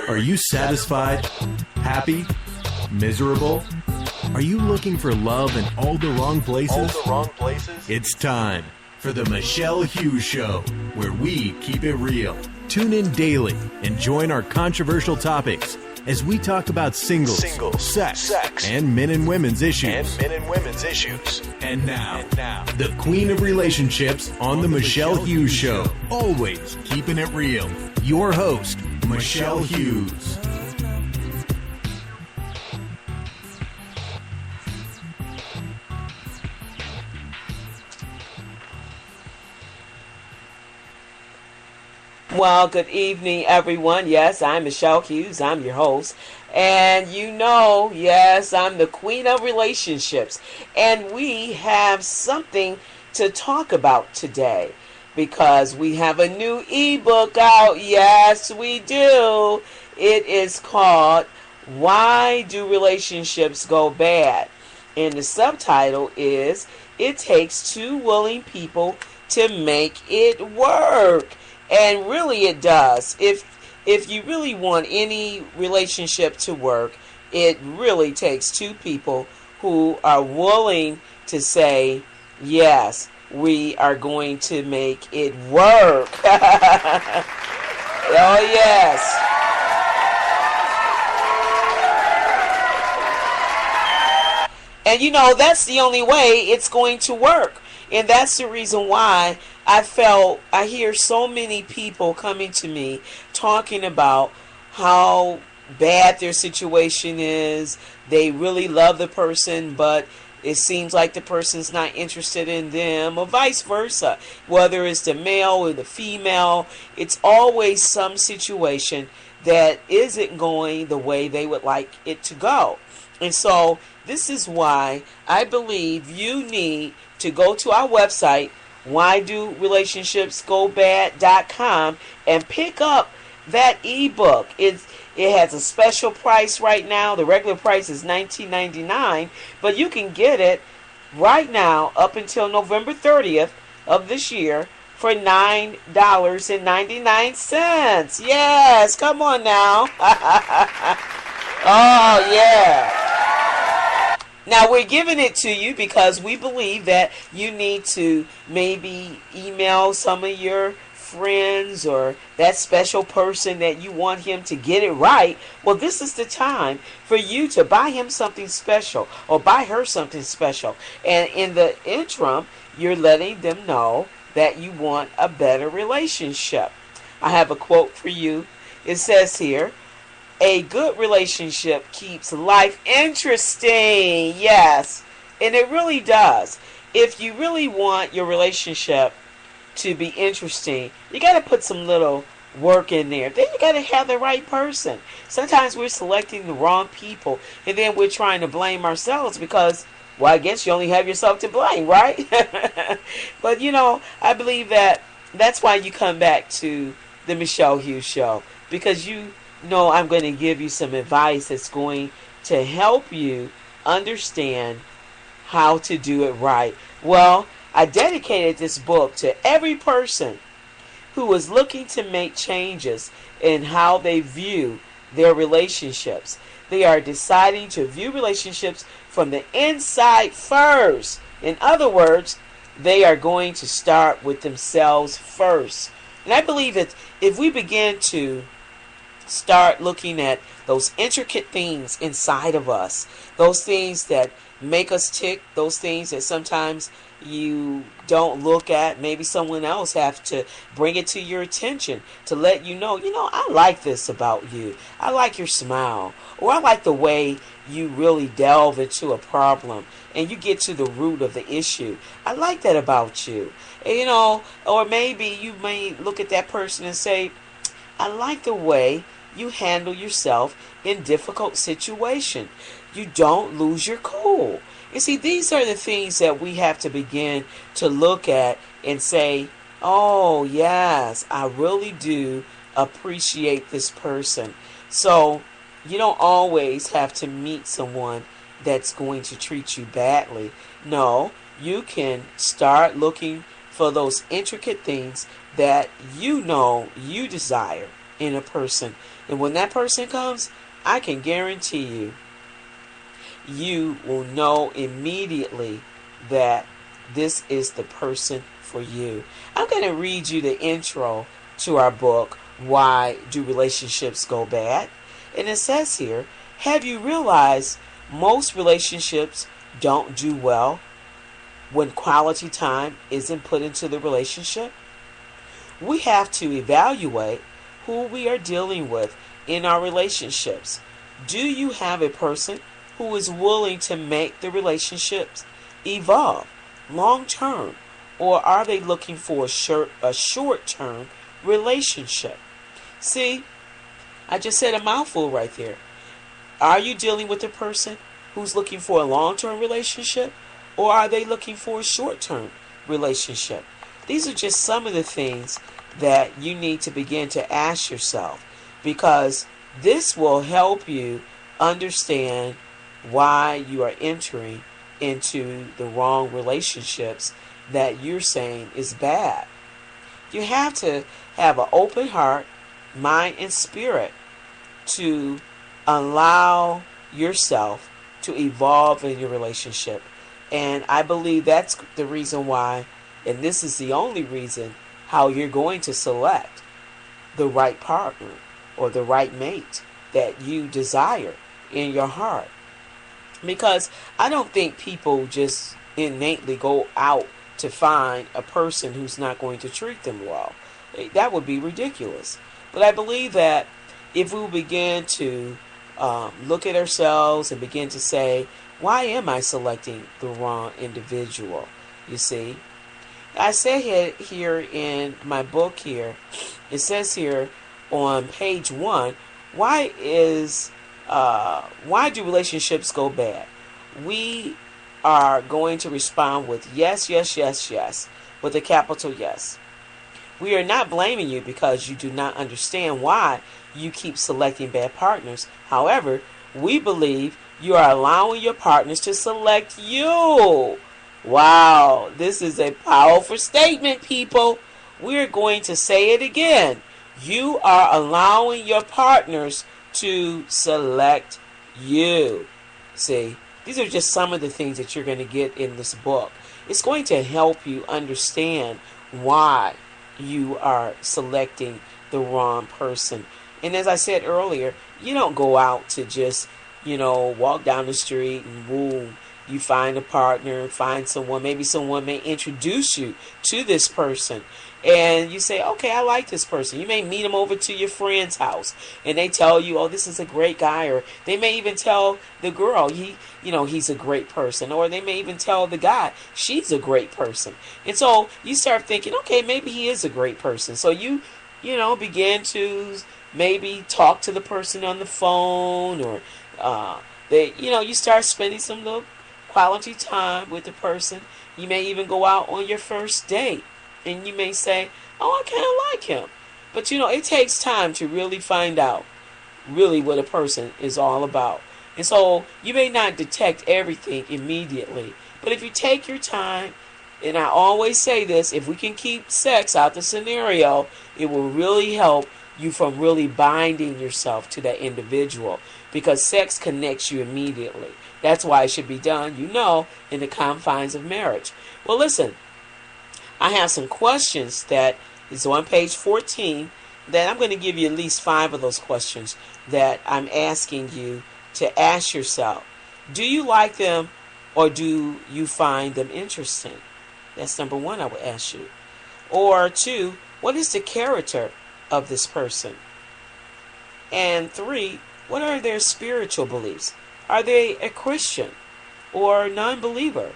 Are you satisfied? Happy? Miserable? Are you looking for love in all the wrong places? It's time for the Michelle Hughes Show, where we keep it real. Tune in daily and join our controversial topics as we talk about singles, sex, and men and women's issues. And now, the queen of relationships on the Michelle Hughes Show. Always keeping it real. Your host, Michelle Hughes. Well, good evening, everyone. Yes, I'm Michelle Hughes. I'm your host. And you know, yes, I'm the queen of relationships. And we have something to talk about today because we have a new ebook out. Yes, we do. It is called Why Do Relationships Go Bad? And the subtitle is It Takes Two Willing People to Make It Work. And really it does. If you really want any relationship to work, it really takes two people who are willing to say, yes, we are going to make it work. Oh, yes. And you know, that's the only way it's going to work. And that's the reason why I hear so many people coming to me talking about how bad their situation is. They really love the person, but it seems like the person's not interested in them, or vice versa. Whether it's the male or the female, it's always some situation that isn't going the way they would like it to go. And so this is why I believe you need to go to our website, whydorelatationships.com, and pick up that ebook. It has a special price right now. The regular price is $19.99, but you can get it right now up until November 30th of this year for $9.99. Yes, come on now. Oh, yeah. Now, we're giving it to you because we believe that you need to maybe email some of your friends or that special person that you want him to get it right. Well, this is the time for you to buy him something special or buy her something special. And in the interim, you're letting them know that you want a better relationship. I have a quote for you. It says here, a good relationship keeps life interesting. Yes, and it really does. If you really want your relationship to be interesting, you got to put some little work in there. Then you got to have the right person. Sometimes we're selecting the wrong people, and then we're trying to blame ourselves because, well, I guess you only have yourself to blame, right? But, you know, I believe that that's why you come back to the Michelle Hughes Show, because you know I'm going to give you some advice that's going to help you understand how to do it right. Well, I dedicated this book to every person who is looking to make changes in how they view their relationships. They are deciding to view relationships from the inside first. In other words, they are going to start with themselves first. And I believe that if we begin to start looking at those intricate things inside of us, those things that make us tick, those things that sometimes you don't look at, maybe someone else have to bring it to your attention to let you know, I like this about you. I like your smile, or I like the way you really delve into a problem and you get to the root of the issue. I like that about you. And, or maybe you may look at that person and say, I like the way you handle yourself in difficult situations. You don't lose your cool. You see, these are the things that we have to begin to look at and say, oh, yes, I really do appreciate this person. So you don't always have to meet someone that's going to treat you badly. No, you can start looking for those intricate things that you know you desire. in a person. And when that person comes, I can guarantee you, you will know immediately that this is the person for you. I'm going to read you the intro to our book, Why Do Relationships Go Bad? And it says here, have you realized most relationships don't do well when quality time isn't put into the relationship? We have to evaluate who we are dealing with in our relationships. Do you have a person who is willing to make the relationships evolve long term, or are they looking for a short-term relationship? See, I just said a mouthful right there. Are you dealing with a person who's looking for a long-term relationship, or are they looking for a short-term relationship? These are just some of the things that you need to begin to ask yourself, because this will help you understand why you are entering into the wrong relationships that you're saying is bad. You have to have an open heart, mind, and spirit to allow yourself to evolve in your relationship. And I believe that's the reason why, and this is the only reason, how you're going to select the right partner or the right mate that you desire in your heart. Because I don't think people just innately go out to find a person who's not going to treat them well. That would be ridiculous. But I believe that if we begin to look at ourselves and begin to say, why am I selecting the wrong individual? You see, I say here in my book here, it says here on page 1, why do relationships go bad? We are going to respond with yes, yes, yes, yes, with a capital yes. We are not blaming you because you do not understand why you keep selecting bad partners. However, we believe you are allowing your partners to select you. Wow, this is a powerful statement, people. We're going to say it again. You are allowing your partners to select you. See, these are just some of the things that you're going to get in this book. It's going to help you understand why you are selecting the wrong person. And as I said earlier, you don't go out to just, walk down the street and boom, you find a partner, find someone, maybe someone may introduce you to this person. And you say, okay, I like this person. You may meet them over to your friend's house and they tell you, oh, this is a great guy. Or they may even tell the girl, he's a great person. Or they may even tell the guy, she's a great person. And so you start thinking, okay, maybe he is a great person. So you begin to maybe talk to the person on the phone, or you start spending some little quality time with the person. You may even go out on your first date. And you may say, oh, I kind of like him. But, it takes time to really find out really what a person is all about. And so you may not detect everything immediately. But if you take your time, and I always say this, if we can keep sex out the scenario, it will really help you from really binding yourself to that individual. Because sex connects you immediately. That's why it should be done, in the confines of marriage. Well, listen. I have some questions that is on page 14 that I'm going to give you at least 5 of those questions that I'm asking you to ask yourself. Do you like them, or do you find them interesting? That's number 1 I would ask you. Or 2, what is the character of this person? And 3, what are their spiritual beliefs? Are they a Christian or non-believer?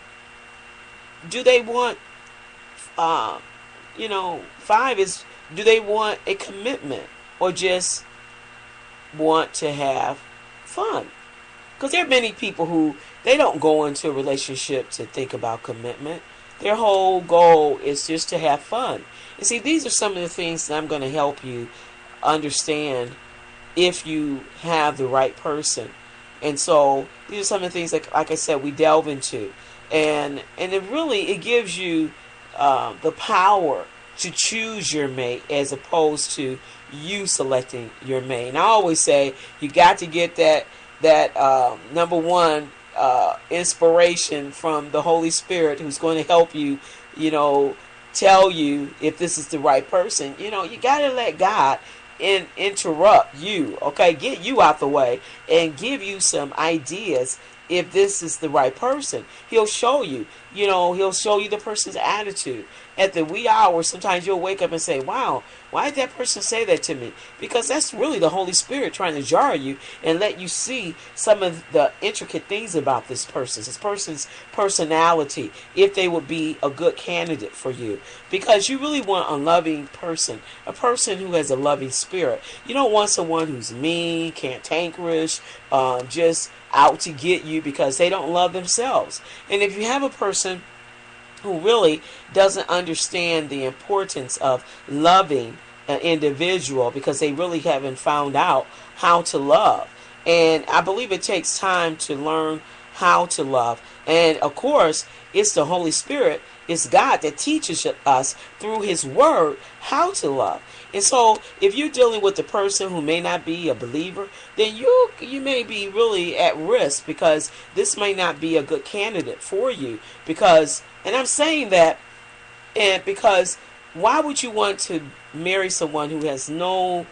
Do they want 5 is, do they want a commitment or just want to have fun? Because there are many people who, they don't go into a relationship to think about commitment. Their whole goal is just to have fun. And see, these are some of the things that I'm going to help you understand if you have the right person. And so these are some of the things that, like I said, we delve into. And it gives you the power to choose your mate, as opposed to you selecting your mate. And I always say you got to get that number one inspiration from the Holy Spirit, who's going to help you, tell you if this is the right person. You got to let God interrupt you, okay? Get you out the way and give you some ideas if this is the right person. He'll show you, he'll show you the person's attitude. At the wee hour, sometimes you'll wake up and say, wow, why did that person say that to me? Because that's really the Holy Spirit trying to jar you and let you see some of the intricate things about this person's personality, if they would be a good candidate for you. Because you really want a loving person, a person who has a loving spirit. You don't want someone who's mean, cantankerous, just out to get you because they don't love themselves. And if you have a person who really doesn't understand the importance of loving an individual because they really haven't found out how to love. And I believe it takes time to learn how to love. And of course, it's the Holy Spirit, it's God that teaches us through His Word how to love. And so if you're dealing with a person who may not be a believer, then you may be really at risk, because this may not be a good candidate for you. And I'm saying that because why would you want to marry someone who has no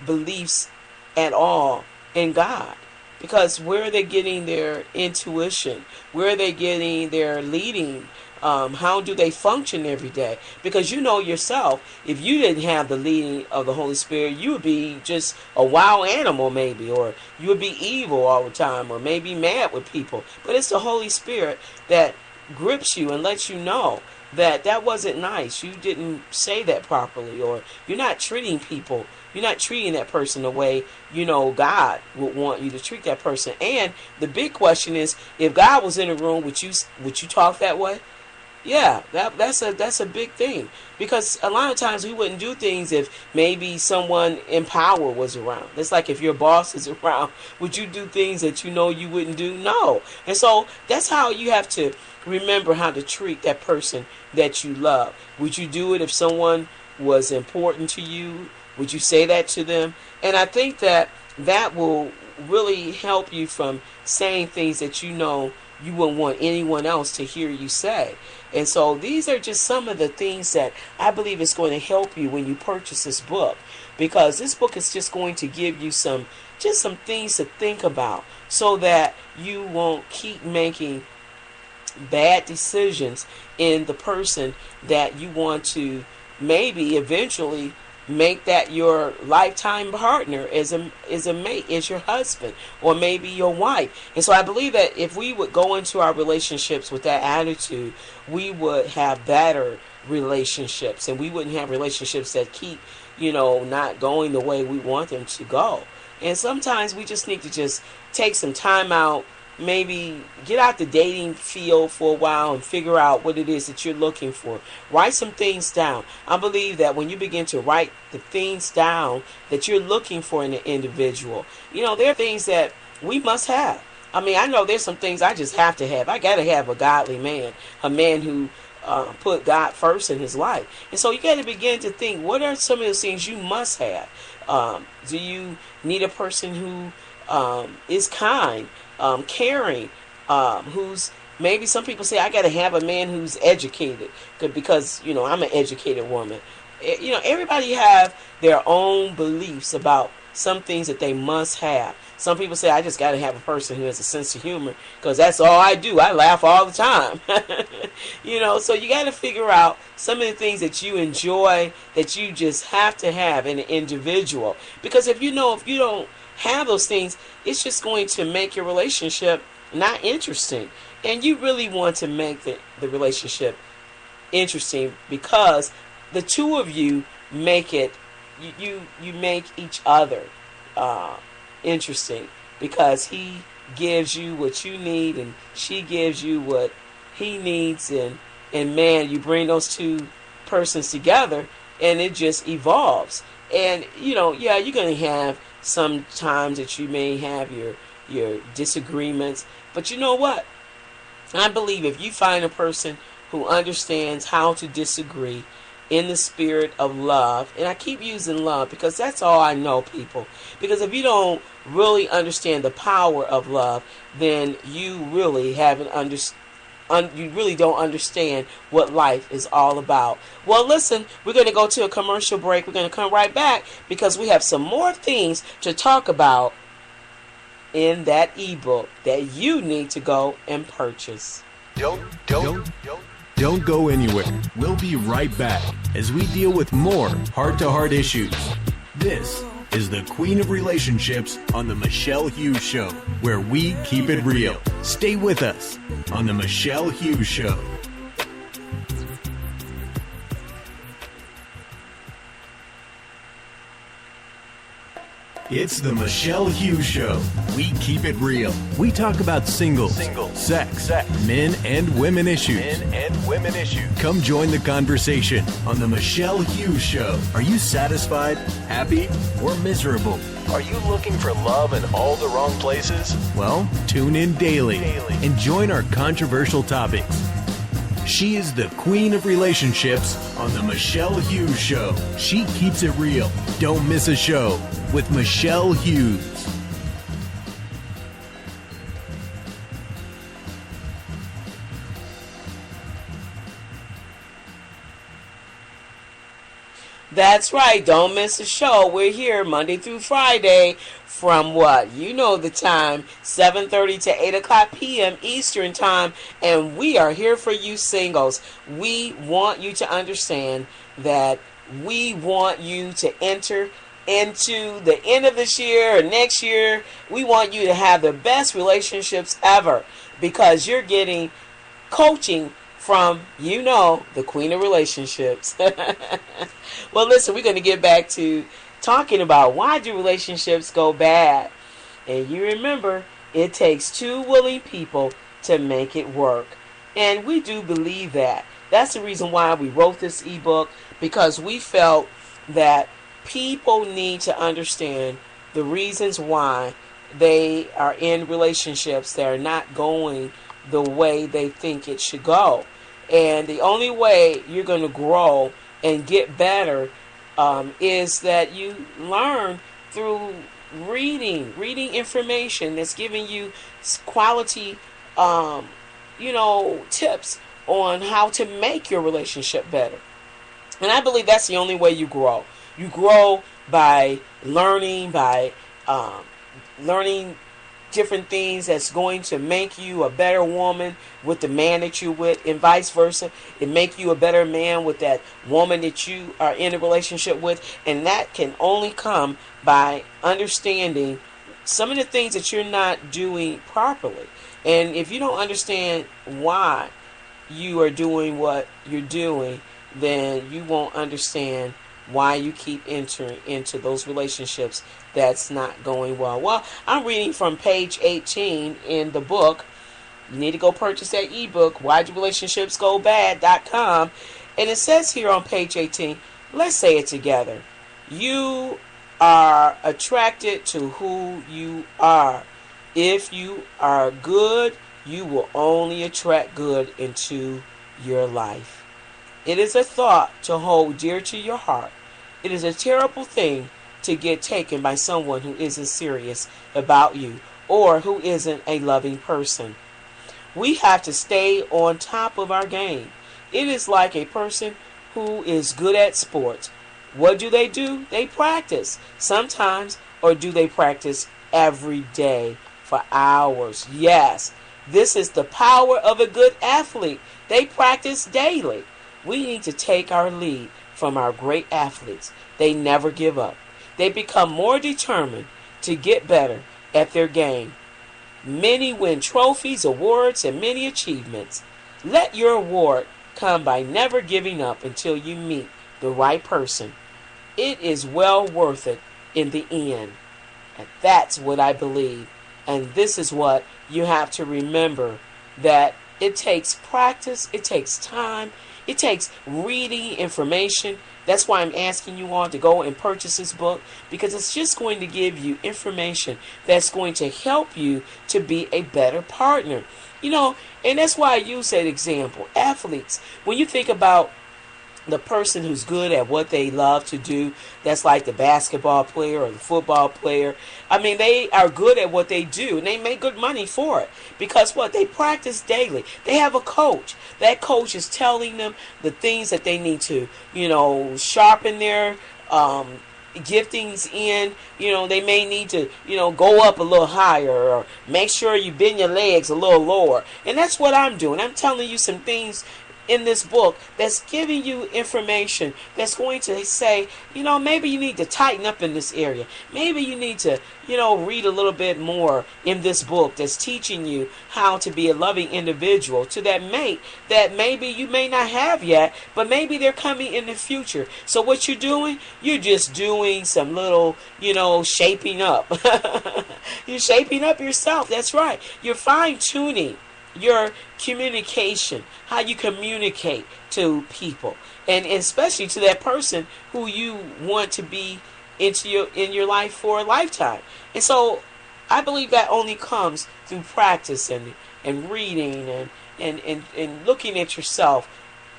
beliefs at all in God? Because where are they getting their intuition? Where are they getting their leading? How do they function every day? Because you know yourself, if you didn't have the leading of the Holy Spirit, you would be just a wild animal maybe, or you would be evil all the time, or maybe mad with people. But it's the Holy Spirit that grips you and lets you know that wasn't nice. You didn't say that properly, or you're not treating people. You're not treating that person the way God would want you to treat that person. And the big question is, if God was in a room, would you talk that way? Yeah, that's a big thing, because a lot of times we wouldn't do things if maybe someone in power was around. It's like if your boss is around, would you do things that you wouldn't do? No. And so that's how you have to remember how to treat that person that you love. Would you do it if someone was important to you? Would you say that to them? And I think that will really help you from saying things that you wouldn't want anyone else to hear you say. And so these are just some of the things that I believe is going to help you when you purchase this book, because this book is just going to give you some things to think about, so that you won't keep making bad decisions in the person that you want to maybe eventually make that your lifetime partner, is a mate, is your husband, or maybe your wife. And so I believe that if we would go into our relationships with that attitude, we would have better relationships, and we wouldn't have relationships that keep not going the way we want them to go. And sometimes we just need to just take some time out, maybe get out the dating field for a while and figure out what it is that you're looking for. Write some things down. I believe that when you begin to write the things down that you're looking for in an individual, there are things that we must have. I mean, I know there's some things I just have to have. I got to have a godly man, a man who put God first in his life. And so you got to begin to think, what are some of those things you must have? Do you need a person who is kind, caring, who's, maybe some people say I got to have a man who's educated, because I'm an educated woman. Everybody have their own beliefs about some things that they must have. Some people say I just got to have a person who has a sense of humor, because that's all I do. I laugh all the time. So you got to figure out some of the things that you enjoy, that you just have to have in an individual. Because if you don't have those things, it's just going to make your relationship not interesting. And you really want to make the relationship interesting, because the two of you make it, you make each other interesting, because he gives you what you need and she gives you what he needs, and man, you bring those two persons together and it just evolves. And you're going to have some times that you may have your disagreements, but you know what? I believe if you find a person who understands how to disagree in the spirit of love. And I keep using love because that's all I know, people. Because if you don't really understand the power of love, then you really you really don't understand what life is all about. Well, listen, we're going to go to a commercial break. We're going to come right back because we have some more things to talk about in that ebook that you need to go and purchase. Don't go anywhere. We'll be right back as we deal with more heart-to-heart issues. This is the Queen of Relationships on the Michelle Hughes Show, where we keep it real. Stay with us on the Michelle Hughes Show. It's the Michelle Hughes Show. We keep it real. We talk about singles, sex, men and women issues. Come join the conversation on the Michelle Hughes Show. Are you satisfied, happy, or miserable? Are you looking for love in all the wrong places? Well, tune in daily and join our controversial topics. She is the Queen of Relationships on the Michelle Hughes Show. She keeps it real. Don't miss a show with Michelle Hughes. That's right. Don't miss a show. We're here Monday through Friday from what? You know the time, 7:30 to 8 o'clock p.m. Eastern time. And we are here for you singles. We want you to understand that we want you to enter into the end of this year or next year. We want you to have the best relationships ever because you're getting coaching from, the Queen of Relationships. Well, listen, we're going to get back to talking about why do relationships go bad. And you remember, it takes two willing people to make it work. And we do believe that. That's the reason why we wrote this ebook, because we felt that people need to understand the reasons why they are in relationships that are not going the way they think it should go. And the only way you're going to grow and get better is that you learn through reading information that's giving you quality, tips on how to make your relationship better. And I believe that's the only way you grow. You grow by learning, learning different things that's going to make you a better woman with the man that you're with, and vice versa. It make you a better man with that woman that you are in a relationship with. And that can only come by understanding some of the things that you're not doing properly. And if you don't understand why you are doing what you're doing, then you won't understand why you keep entering into those relationships that's not going well. Well, I'm reading from page 18 in the book. You need to go purchase that ebook, whydorelationships.com. And it says here on page 18, let's say it together. You are attracted to who you are. If you are good, you will only attract good into your life. It is a thought to hold dear to your heart. It is a terrible thing to get taken by someone who isn't serious about you or who isn't a loving person. We have to stay on top of our game. It is like a person who is good at sports. What do? They practice sometimes, or do they practice every day for hours? Yes, this is the power of a good athlete. They practice daily. We need to take our lead from our great athletes. They never give up. They become more determined to get better at their game. Many win trophies, awards, and many achievements. Let your award come by never giving up until you meet the right person. It is well worth it in the end. And that's what I believe. And this is what you have to remember, that it takes practice, it takes time, it takes reading information. That's why I'm asking you all to go and purchase this book, because it's just going to give you information that's going to help you to be a better partner. And that's why I use that example. Athletes, when you think about the person who's good at what they love to do, that's like the basketball player or the football player. I mean, they are good at what they do and they make good money for it because what? They practice daily. They have a coach. That coach is telling them the things that they need to, sharpen their giftings in. They may need to, go up a little higher or make sure you bend your legs a little lower. And that's what I'm doing. I'm telling you some things in this book that's giving you information that's going to say, maybe you need to tighten up in this area. Maybe you need to, read a little bit more in this book that's teaching you how to be a loving individual to that mate that maybe you may not have yet, but maybe they're coming in the future. So what you're doing, you're just doing some little, shaping up. You're shaping up yourself. That's right. You're fine-tuning your communication, how you communicate to people, and especially to that person who you want to be in your life for a lifetime. And so I believe that only comes through practice and reading and looking at yourself,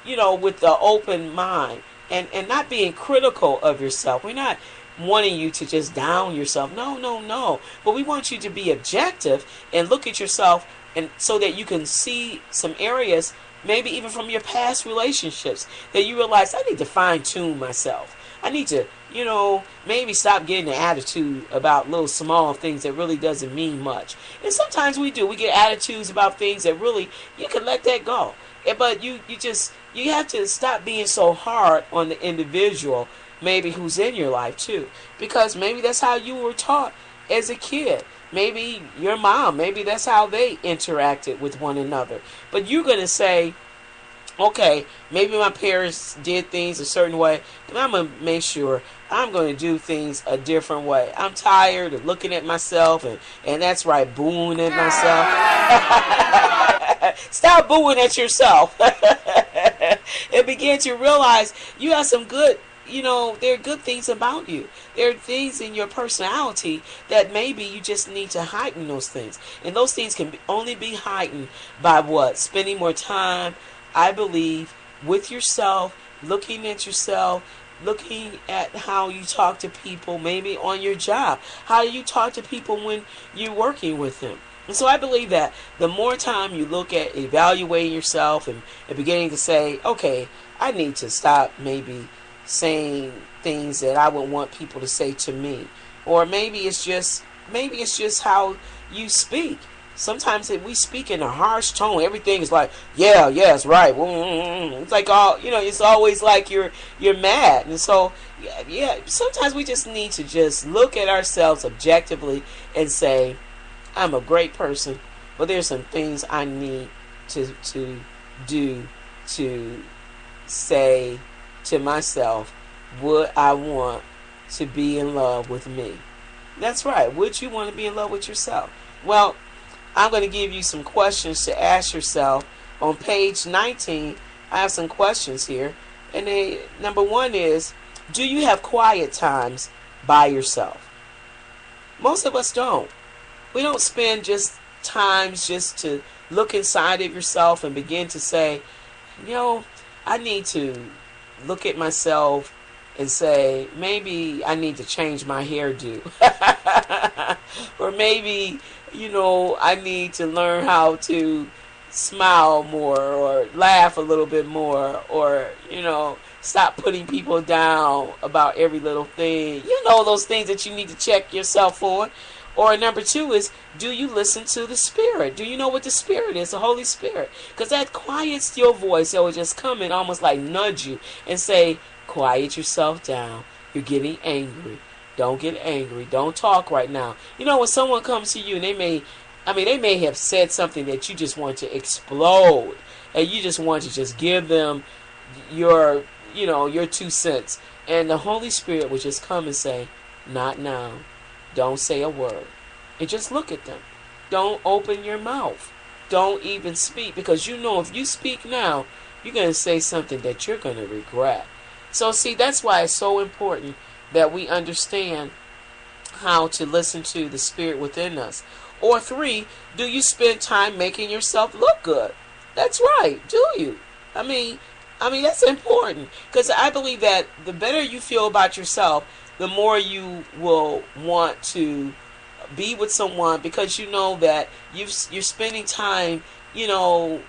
with the open mind and not being critical of yourself. We're not wanting you to just down yourself. No. But we want you to be objective and look at yourself, and so that you can see some areas, maybe even from your past relationships, that you realize, I need to fine tune myself. I need to, maybe stop getting an attitude about little small things that really doesn't mean much. And sometimes we do. We get attitudes about things that really, you can let that go. But you have to stop being so hard on the individual, maybe who's in your life too. Because maybe that's how you were taught as a kid. Maybe your mom, maybe that's how they interacted with one another. But you're going to say, okay, maybe my parents did things a certain way, but I'm going to make sure I'm going to do things a different way. I'm tired of looking at myself, and that's right, booing at myself. Stop booing at yourself. And begin to realize you have some good, there are good things about you. There are things in your personality that maybe you just need to heighten those things. And those things can only be heightened by what? Spending more time, I believe, with yourself, looking at yourself, looking at how you talk to people, maybe on your job. How do you talk to people when you're working with them? And so I believe that the more time you look at evaluating yourself and beginning to say, okay, I need to stop maybe saying things that I would want people to say to me, or maybe it's just how you speak. Sometimes if we speak in a harsh tone, everything is like, yes, right. It's like it's always like you're mad. And so sometimes we just need to just look at ourselves objectively and say, I'm a great person, but there's some things I need to do to say to myself, would I want to be in love with me? That's right. Would you want to be in love with yourself? Well, I'm going to give you some questions to ask yourself. On page 19, I have some questions here. And number one is, do you have quiet times by yourself? Most of us don't. We don't spend just times just to look inside of yourself and begin to say, I need to look at myself and say, maybe I need to change my hairdo. Or maybe, I need to learn how to smile more or laugh a little bit more, or, stop putting people down about every little thing. Those things that you need to check yourself for. Or number two is, do you listen to the Spirit? Do you know what the Spirit is? The Holy Spirit. Because that quiets your voice. It will just come and almost like nudge you and say, quiet yourself down. You're getting angry. Don't get angry. Don't talk right now. When someone comes to you and they may have said something that you just want to explode. And you just want to just give them your 2 cents. And the Holy Spirit will just come and say, not now. Don't say a word. And just look at them. Don't open your mouth. Don't even speak. Because if you speak now, you're going to say something that you're going to regret. So see, that's why it's so important that we understand how to listen to the Spirit within us. Or 3, do you spend time making yourself look good? That's right. Do you? I mean, that's important, because I believe that the better you feel about yourself, the more you will want to be with someone, because you know that you're spending time,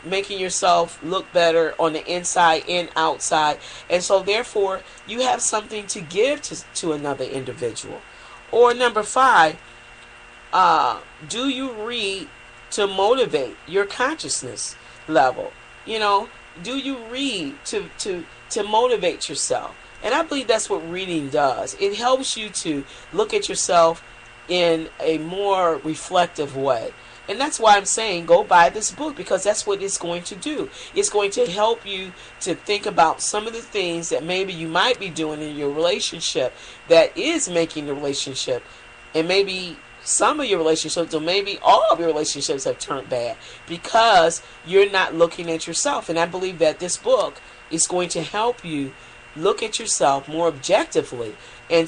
making yourself look better on the inside and outside. And so therefore, you have something to give to another individual. Or number 5, do you read to motivate your consciousness level? Do you read to motivate yourself? And I believe that's what reading does. It helps you to look at yourself in a more reflective way. And that's why I'm saying go buy this book, because that's what it's going to do. It's going to help you to think about some of the things that maybe you might be doing in your relationship that is making the relationship, and maybe some of your relationships, or maybe all of your relationships, have turned bad because you're not looking at yourself. And I believe that this book is going to help you look at yourself more objectively, and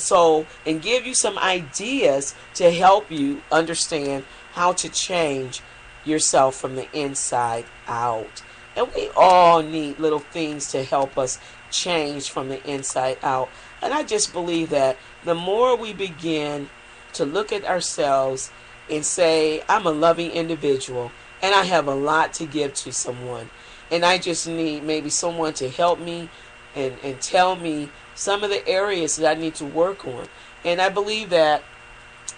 give you some ideas to help you understand how to change yourself from the inside out. And we all need little things to help us change from the inside out. And I just believe that the more we begin to look at ourselves and say, I'm a loving individual and I have a lot to give to someone, and I just need maybe someone to help me and tell me some of the areas that I need to work on. And I believe that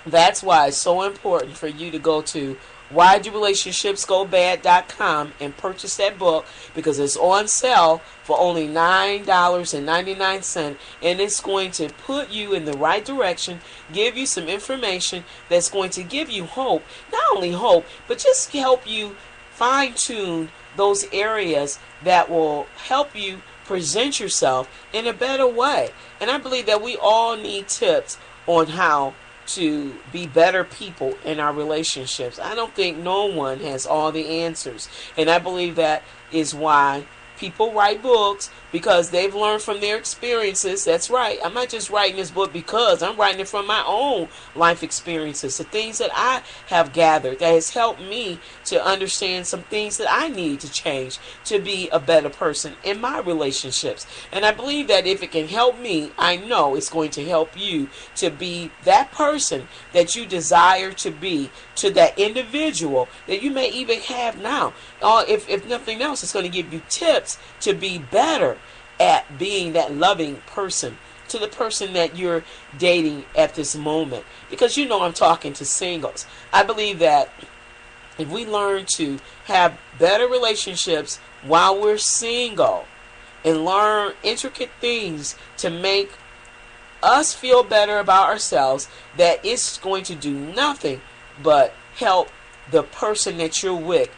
that's why it's so important for you to go to whydorelatationships.com and purchase that book, because it's on sale for only $9.99, and it's going to put you in the right direction, give you some information that's going to give you hope. Not only hope, but just help you fine-tune those areas that will help you present yourself in a better way. And I believe that we all need tips on how to be better people in our relationships. I don't think no one has all the answers. And I believe that is why people write books, because they've learned from their experiences. That's right. I'm not just writing this book because I'm writing it from my own life experiences, the things that I have gathered that has helped me to understand some things that I need to change to be a better person in my relationships. And I believe that if it can help me, I know it's going to help you to be that person that you desire to be to that individual that you may even have now. If nothing else, it's going to give you tips to be better at being that loving person to the person that you're dating at this moment. Because I'm talking to singles. I believe that if we learn to have better relationships while we're single and learn intricate things to make us feel better about ourselves, that it's going to do nothing but help the person that you're with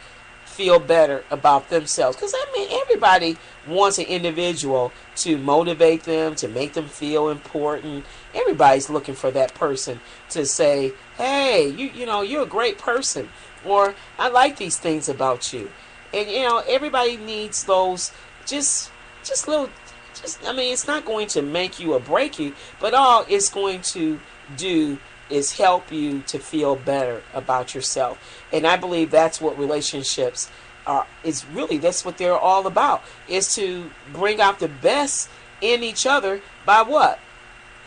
feel better about themselves. Because everybody wants an individual to motivate them, to make them feel important. Everybody's looking for that person to say, hey, you're a great person, or I like these things about you. And everybody needs those just little, it's not going to make you or break you, but all it's going to do is help you to feel better about yourself. And I believe that's what relationships are. That's what they're all about, is to bring out the best in each other by what?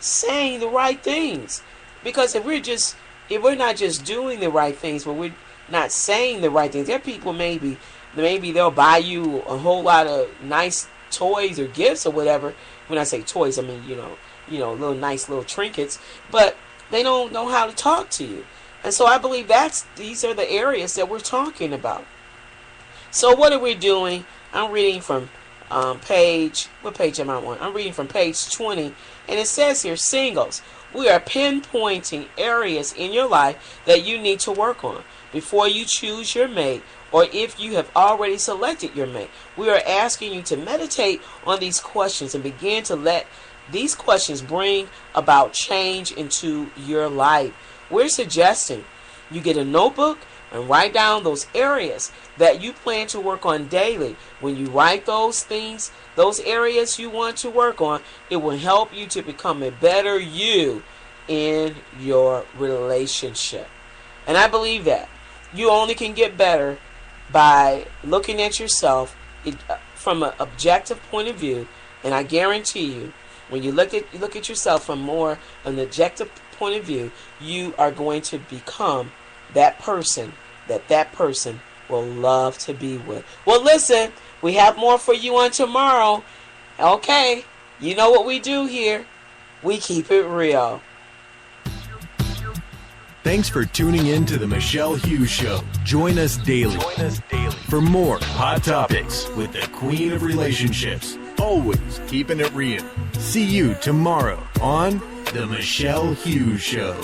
Saying the right things. Because if we're not just doing the right things, but we're not saying the right things, there are people maybe they'll buy you a whole lot of nice toys or gifts or whatever. When I say toys, I mean little nice little trinkets, but they don't know how to talk to you. And so I believe these are the areas that we're talking about. So what are we doing? I'm reading from what page am I on? I'm reading from page 20, and it says here, singles, we are pinpointing areas in your life that you need to work on before you choose your mate, or if you have already selected your mate. We are asking you to meditate on these questions and begin to let these questions bring about change into your life. We're suggesting you get a notebook and write down those areas that you plan to work on daily. When you write those things, those areas you want to work on, it will help you to become a better you in your relationship. And I believe that you only can get better by looking at yourself from an objective point of view, and I guarantee you, when you look at yourself from more an objective point of view, you are going to become that person that person will love to be with. Well, listen, we have more for you on tomorrow. Okay, you know what we do here. We keep it real. Thanks for tuning in to the Michelle Hughes Show. Join us daily for more hot topics with the Queen of Relationships. Always keeping it real. See you tomorrow on the Michelle Hughes Show.